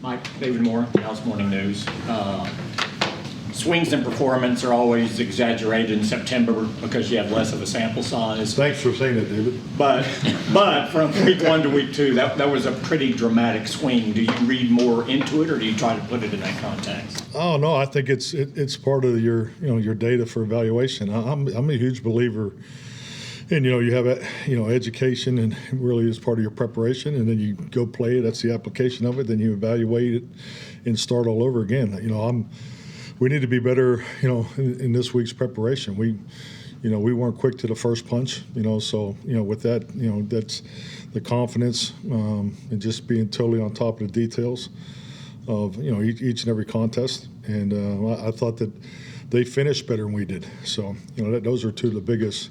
Mike, David Moore, Dallas Morning News. Swings in performance are always exaggerated in September because you have less of a sample size. Thanks for saying that, David. But from week 1 to week 2, that was a pretty dramatic swing. Do you read more into it, or do you try to put it in that context? Oh no, I think it's part of your your data for evaluation. I'm a huge believer. And, you have, education, and it really is part of your preparation. And then you go play it. That's the application of it. Then you evaluate it and start all over again. We need to be better, in this week's preparation. We weren't quick to the first punch, so, with that, that's the confidence and just being totally on top of the details of, each and every contest. And I thought that they finished better than we did. So, those are two of the biggest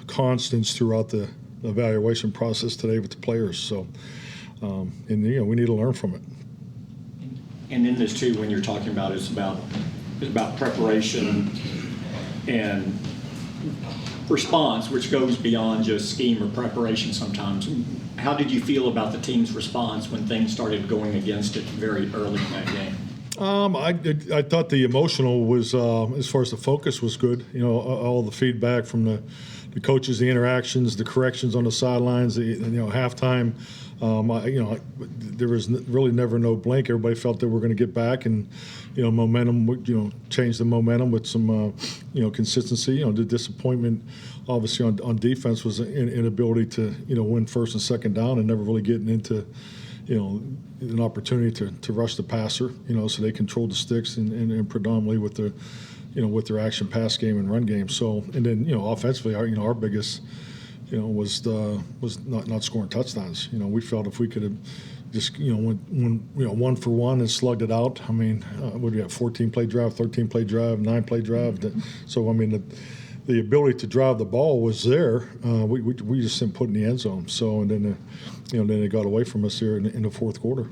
constants throughout the evaluation process today with the players. So, we need to learn from it. And in this too, when you're talking about it's about preparation and response, which goes beyond just scheme or preparation sometimes. How did you feel about the team's response when things started going against it very early in that game? I thought the emotional was, as far as the focus was good. All the feedback from the coaches, the interactions, the corrections on the sidelines, halftime. There was really never no blink. Everybody felt that we're going to get back, and momentum would change the momentum with some consistency. The disappointment obviously on defense was an inability to win first and second down and never really getting into an opportunity to rush the passer. So they controlled the sticks and predominantly with the with their action pass game and run game. So and then offensively our biggest was not scoring touchdowns. We felt if we could have just went 1 for 1 and slugged it out. I mean, what do we have? 14-play drive, 13-play drive, 9-play drive. So I mean, the ability to drive the ball was there. We just didn't put it in the end zone. So and then then it got away from us here in the fourth quarter.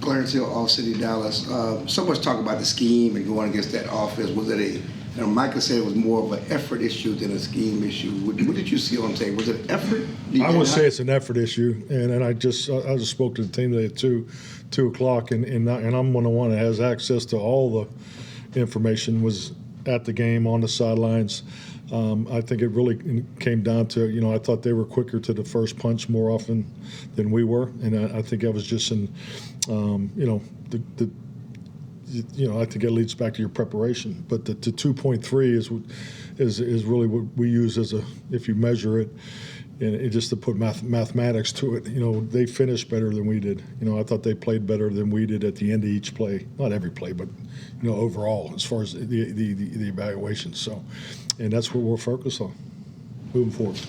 Clarence Hill, All City, Dallas. So much talk about the scheme and going against that offense. Was it Micah said it was more of an effort issue than a scheme issue. What did you see on tape? Was it effort? I would say it's an effort issue, and I just spoke to the team today at 2 o'clock, and I'm one that has access to all the information. Was at the game on the sidelines. I think it really came down to I thought they were quicker to the first punch more often than we were, and I think that was just in I think it leads back to your preparation. But the 2.3 is really what we use as if you measure it, and it just to put mathematics to it. They finished better than we did. I thought they played better than we did at the end of each play. Not every play, but overall as far as the evaluation. So, and that's what we're focused on moving forward.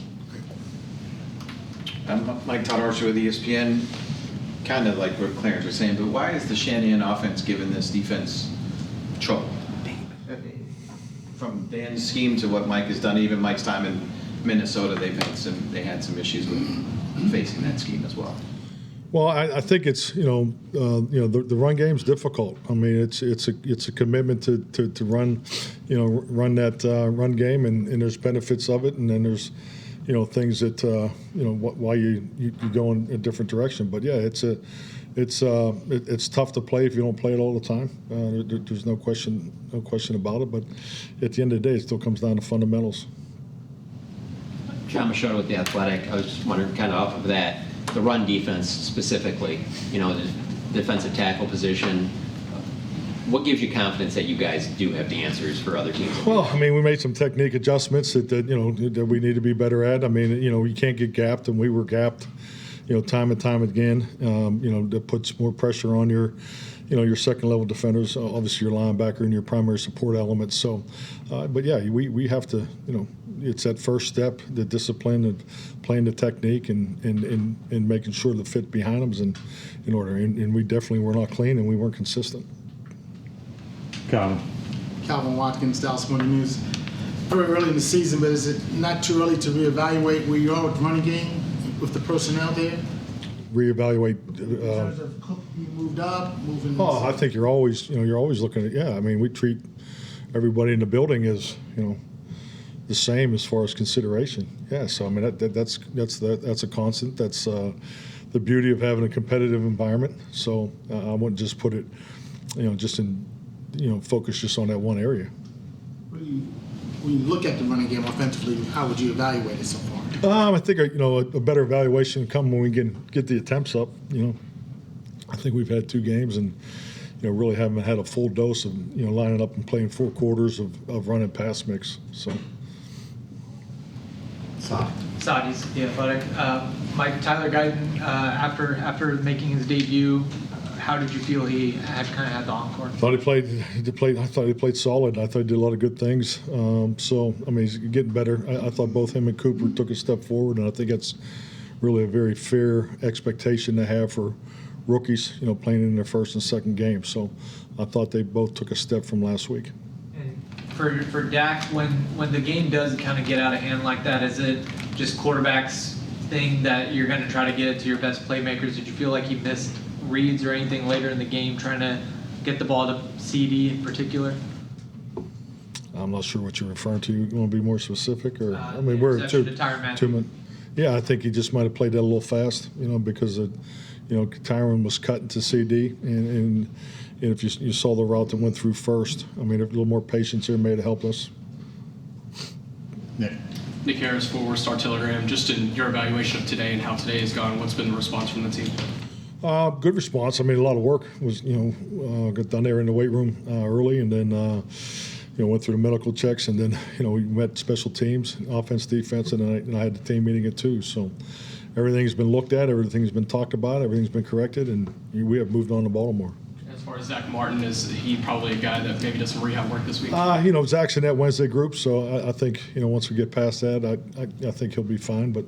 I'm Mike Todd Archer with ESPN. Kind of like what Clarence was saying, but why is the Shanahan offense giving this defense trouble? From Dan's scheme to what Mike has done, even Mike's time in Minnesota, they had some issues with facing that scheme as well. Well, I think it's the run game's difficult. I mean, it's a commitment to run run that run game, and there's benefits of it, and then there's things that why you go in a different direction. But yeah, it's tough to play if you don't play it all the time. There's no question about it. But at the end of the day, it still comes down to fundamentals. John Machado with The Athletic. I was just wondering, kind of off of that, the run defense specifically, the defensive tackle position. What gives you confidence that you guys do have the answers for other teams? Well, I mean, we made some technique adjustments that we need to be better at. I mean, you can't get gapped, and we were gapped, time and time again. That puts more pressure on your second level defenders, obviously your linebacker and your primary support elements. So, but yeah, we have to, it's that first step, the discipline of playing the technique and making sure the fit behind them is in order. And we definitely were not clean, and we weren't consistent. Calvin Watkins, Dallas Morning News. Very early in the season, but is it not too early to reevaluate where you are with the running game with the personnel there? Reevaluate. In terms of Cook being moved up, moving. Oh, I think you're always looking at. Yeah, I mean, we treat everybody in the building as the same as far as consideration. Yeah, so I mean that's a constant. the beauty of having a competitive environment. So I wouldn't just put it, just in, focus just on that one area. When you look at the running game offensively, how would you evaluate it so far? I think a better evaluation come when we get the attempts up. I think we've had 2 games and really haven't had a full dose of lining up and playing 4 quarters of run and pass mix. So. Saudi's The Athletic. Mike, Tyler Guyton, after making his debut, how did you feel he had the encore? I thought he played solid. I thought he did a lot of good things. He's getting better. I thought both him and Cooper took a step forward, and I think that's really a very fair expectation to have for rookies, playing in their first and second game. So I thought they both took a step from last week. And for Dak, when the game does kind of get out of hand like that, is it just quarterback's thing that you're going to try to get it to your best playmakers? Did you feel like he missed reads or anything later in the game trying to get the ball to CD in particular? I'm not sure what you're referring to. You want to be more specific, or we're two minutes. Yeah, I think he just might have played that a little fast, because Tyron was cutting to CD, and if you saw the route that went through first, a little more patience here may have helped us. Nick Harris, for Star Telegram. Just in your evaluation of today and how today has gone, what's been the response from the team? Good response. A lot of work was, got done there in the weight room early, and then, went through the medical checks, and then, we met special teams, offense, defense, and I had the team meeting at 2. So everything's been looked at, everything's been talked about, everything's been corrected, and we have moved on to Baltimore. As far as Zach Martin, is he probably a guy that maybe does some rehab work this week? Zach's in that Wednesday group, so I think, once we get past that, I think he'll be fine. But,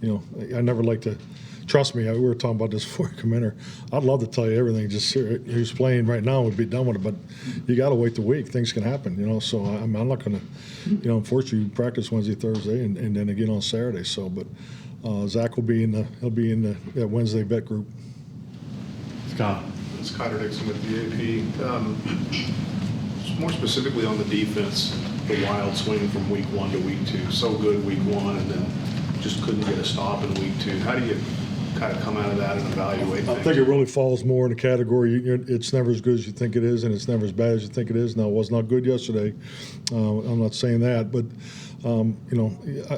I never like to. Trust me, we were talking about this before you come in here. I'd love to tell you everything. Just who's playing right now would be done with it, but you got to wait the week. Things can happen, So I'm not going to, unfortunately, practice Wednesday, Thursday, and then again on Saturday. So, but Zach will be he'll be in that Wednesday vet group. Scott. It's Connor Dixon with the AP. More specifically on the defense, the wild swing from week 1 to week 2. So good week 1, and then just couldn't get a stop in week 2. How do you kind of come out of that and evaluate things? I think it really falls more in the category, it's never as good as you think it is, and it's never as bad as you think it is. Now, it was not good yesterday. I'm not saying that, but,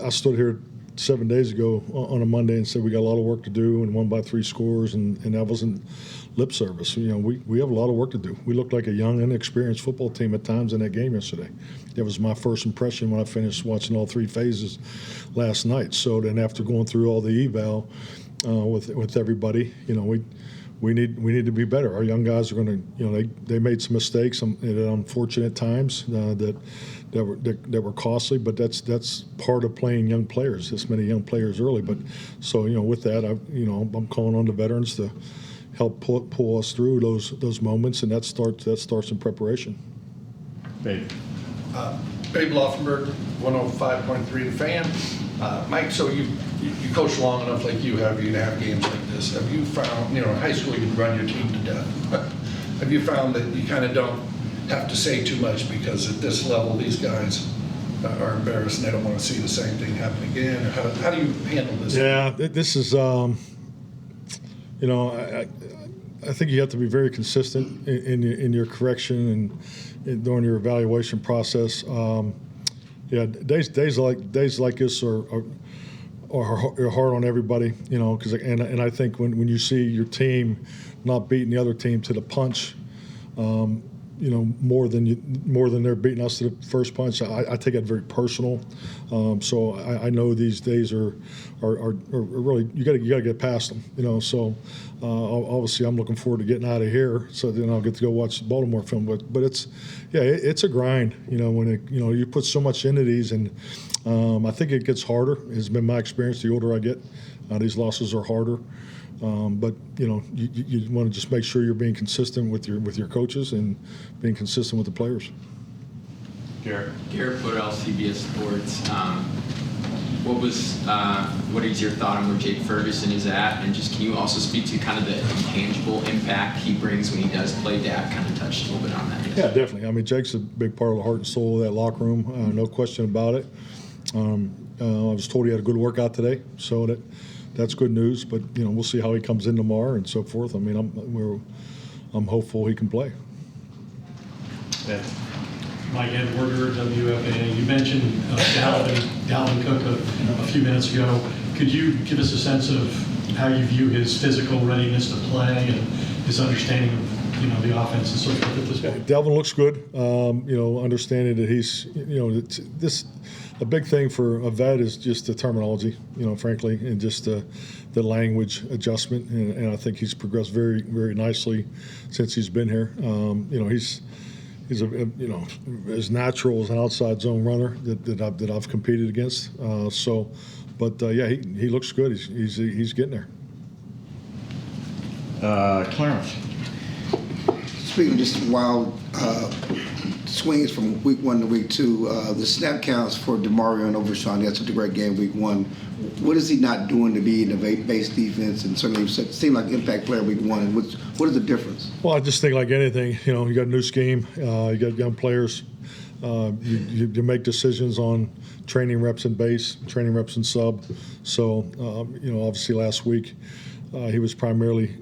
I stood here 7 days ago on a Monday and said we got a lot of work to do and won by 3 scores, and that wasn't lip service. We have a lot of work to do. We looked like a young, inexperienced football team at times in that game yesterday. That was my first impression when I finished watching all 3 phases last night. So then after going through all the eval with everybody, we need to be better. Our young guys are going to, they made some mistakes at unfortunate times that were costly, but that's part of playing young players. This many young players early, but so with that, I'm calling on the veterans to help pull us through those moments, and that starts in preparation. Babe. Babe Loffenberg, 105.3 The Fan. Mike, so you coach long enough like you have to have games like this. Have you found, in high school you run your team to death. Have you found that you kind of don't have to say too much because at this level these guys are embarrassed and they don't want to see the same thing happen again? Or how do you handle this? Yeah, this is, I think you have to be very consistent in your correction and during your evaluation process. Days like this are hard on everybody, because and I think when you see your team not beating the other team to the punch, more than they're beating us to the first punch, I take it very personal. So I know these days are really you got to get past them. So obviously I'm looking forward to getting out of here, so then I'll get to go watch the Baltimore film. But it's a grind. When you put so much into these, and I think it gets harder. It's been my experience. The older I get, these losses are harder. But you want to just make sure you're being consistent with your coaches and being consistent with the players. Garrett Footerl, CBS Sports. What is your thought on where Jake Ferguson is at, and just can you also speak to kind of the intangible impact he brings when he does play? Dak kind of touched a little bit on that. Yeah, definitely. Jake's a big part of the heart and soul of that locker room, no question about it. I was told he had a good workout today, so that's good news. But we'll see how he comes in tomorrow and so forth. I mean, I'm hopeful he can play. Yeah. Mike Edwarder, WFA. You mentioned Dalvin Cook a few minutes ago. Could you give us a sense of how you view his physical readiness to play and his understanding of the offense and so forth at this point? Dalvin looks good. Understanding that he's a big thing for a vet is just the terminology, frankly, and just the language adjustment. And I think he's progressed very, very nicely since he's been here. He's as natural as an outside zone runner that I've competed against. He looks good. He's getting there. Clarence. Speaking of just wild swings from week 1 to week 2, the snap counts for DeMario and Overshawn, that's a great game week 1. What is he not doing to be in the base defense? And certainly you seem like impact player week 1. What is the difference? Well, I just think like anything, you got a new scheme, you got young players. You make decisions on training reps in base, training reps in sub. So, obviously last week he was primarily,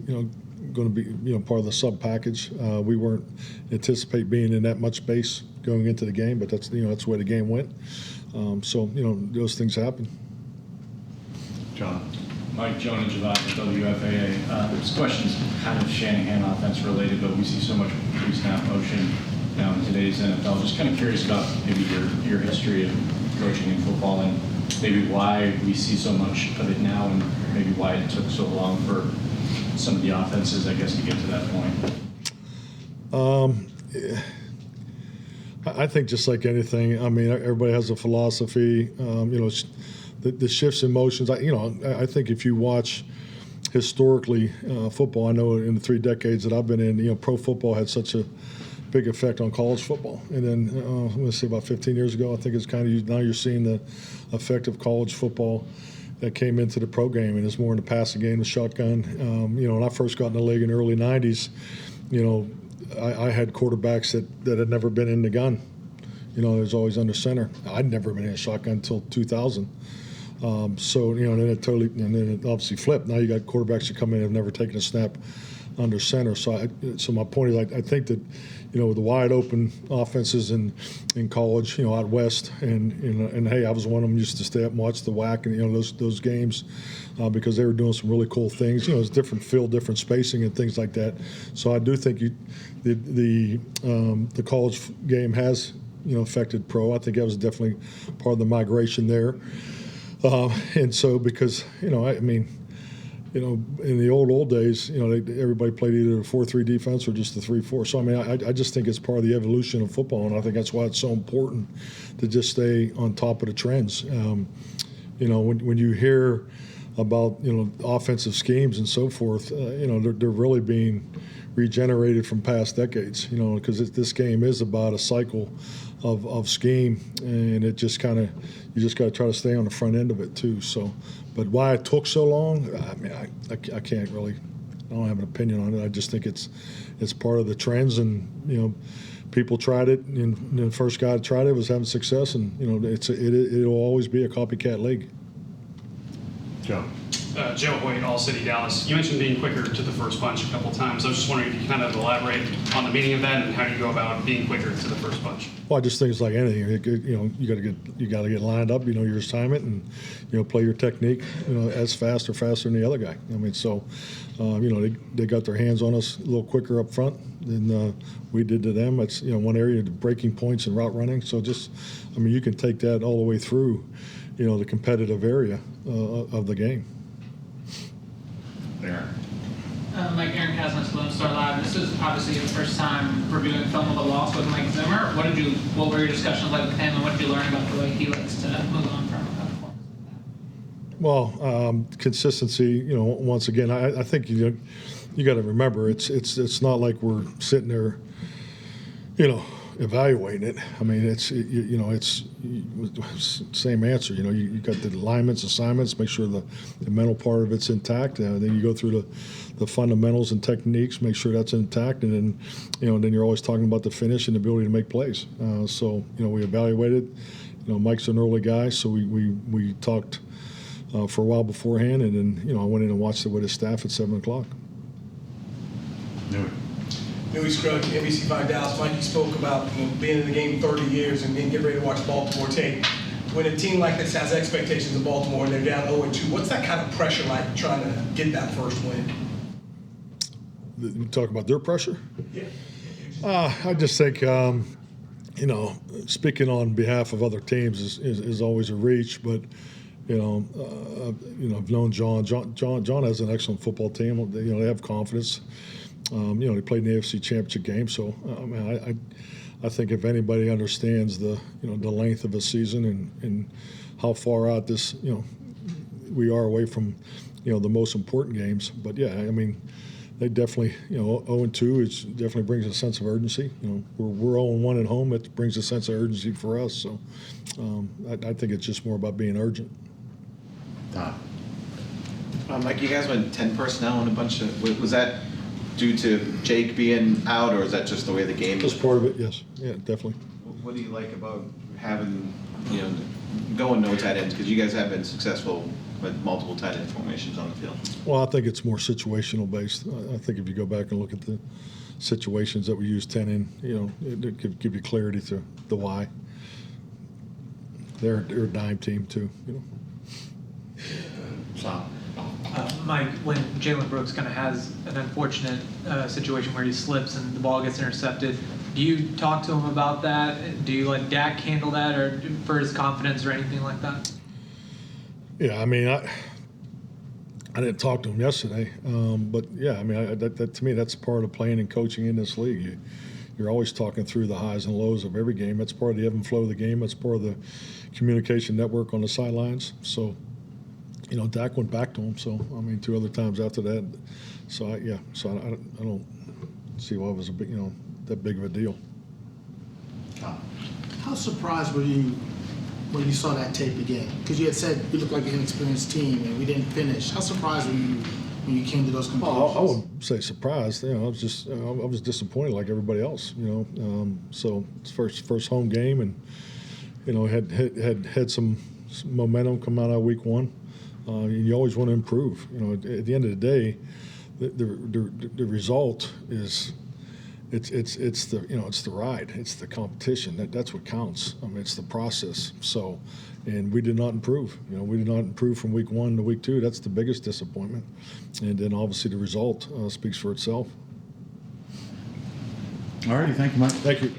going to be, part of the sub package. We weren't anticipate being in that much base going into the game, but that's the way the game went. Those things happen. John. Mike Jones, WFAA. This question's kind of Shanahan offense related, but we see so much pre-snap motion now in today's NFL. Just kind of curious about maybe your history of coaching in football and maybe why we see so much of it now and maybe why it took so long for some of the offenses, I guess, to get to that point. I think just like anything, I mean, everybody has a philosophy. The shifts in motions. I think if you watch historically football, I know in the 3 decades that I've been in, pro football had such a big effect on college football. And then I'm going to say about 15 years ago, I think it's kind of now you're seeing the effect of college football that came into the pro game, and it's more in the passing game, the shotgun. When I first got in the league in the early 90s, I had quarterbacks that had never been in the gun. It was always under center. I'd never been in a shotgun until 2000. And then it obviously flipped. Now you got quarterbacks that come in and have never taken a snap under center. So my point is, I think that, with the wide open offenses in college, out west, and hey, I was one of them used to stay up and watch the WAC and those games because they were doing some really cool things. It's different field, different spacing, and things like that. So I do think the college game has affected pro. I think that was definitely part of the migration there. And so because in the old days, everybody played either a 4-3 defense or just a 3-4. So I just think it's part of the evolution of football, and I think that's why it's so important to just stay on top of the trends. When you hear about offensive schemes and so forth, they're really being regenerated from past decades. Because this game is about a cycle of scheme, and it just you just got to try to stay on the front end of it too. So, but why it took so long, I can't really. I don't have an opinion on it. I just think it's part of the trends, and people tried it, and the first guy that tried it was having success, and it'll always be a copycat league. Joe. Joe Hoyt, All City, Dallas. You mentioned being quicker to the first punch a couple times. I was just wondering if you kind of elaborate on the meaning of that and how you go about being quicker to the first punch. Well, I just think it's like anything. You got to get lined up. Your assignment, and play your technique. As fast or faster than the other guy. They got their hands on us a little quicker up front than we did to them. It's one area, the breaking points and route running. So you can take that all the way through, the competitive area of the game. Mike, Aaron Kasness, Lone Star Live. This is obviously the first time reviewing film of a loss with Mike Zimmer. What were your discussions like with him, and what did you learn about the way he likes to move on from a performance like that? Well, consistency. Once again, I think you got to remember it's not like we're sitting there, evaluating it. It's same answer. You got the alignments, assignments, make sure the mental part of it's intact. Then you go through the fundamentals and techniques, make sure that's intact, and then then you're always talking about the finish and the ability to make plays. We evaluated. Mike's an early guy, so we talked for a while beforehand, and then I went in and watched it with his staff at 7 o'clock. Newey Scruggs, NBC5 Dallas. Mike, you spoke about being in the game 30 years and then getting ready to watch Baltimore tape. When a team like this has expectations of Baltimore and they're down 0-2, what's that kind of pressure like trying to get that first win? You talk about their pressure? Yeah. I just think, speaking on behalf of other teams is always a reach, but I've known John. John has an excellent football team. They have confidence. They played in the AFC Championship game, so I think if anybody understands the length of a season and how far out this we are away from the most important games, but yeah, I mean they definitely 0-2 it definitely brings a sense of urgency. We're 0-1 at home. It brings a sense of urgency for us. So I think it's just more about being urgent. Mike, you guys went 10 personnel and a bunch of was that due to Jake being out, or is that just the way the game That's is? part of it, yes. Yeah, definitely. What do you like about having, going no tight ends? Because you guys have been successful with multiple tight end formations on the field. Well, I think it's more situational based. I think if you go back and look at the situations that we use 10 in, it could give you clarity to the why. They're a dime team too, Mike, when Jalen Brooks kind of has an unfortunate situation where he slips and the ball gets intercepted, do you talk to him about that? Do you let Dak handle that, or for his confidence or anything like that? Yeah, I mean, I didn't talk to him yesterday, but yeah, I mean, that to me, that's part of playing and coaching in this league. You're always talking through the highs and lows of every game. That's part of the ebb and flow of the game. That's part of the communication network on the sidelines. So, Dak went back to him. So, I mean, 2 other times after that. So, I don't see why it was that big of a deal. How surprised were you when you saw that tape again? Because you had said you looked like an inexperienced team and we didn't finish. How surprised were you when you came to those conclusions? I wouldn't say surprised. I was just I was disappointed like everybody else. So it's first home game, and had some momentum come out of week 1. And you always want to improve. At the end of the day, the result is it's the ride, it's the competition. That's what counts. I mean, it's the process. So, and we did not improve. We did not improve from week 1 to week 2. That's the biggest disappointment. And then obviously the result speaks for itself. All righty, thank you, Mike. Thank you.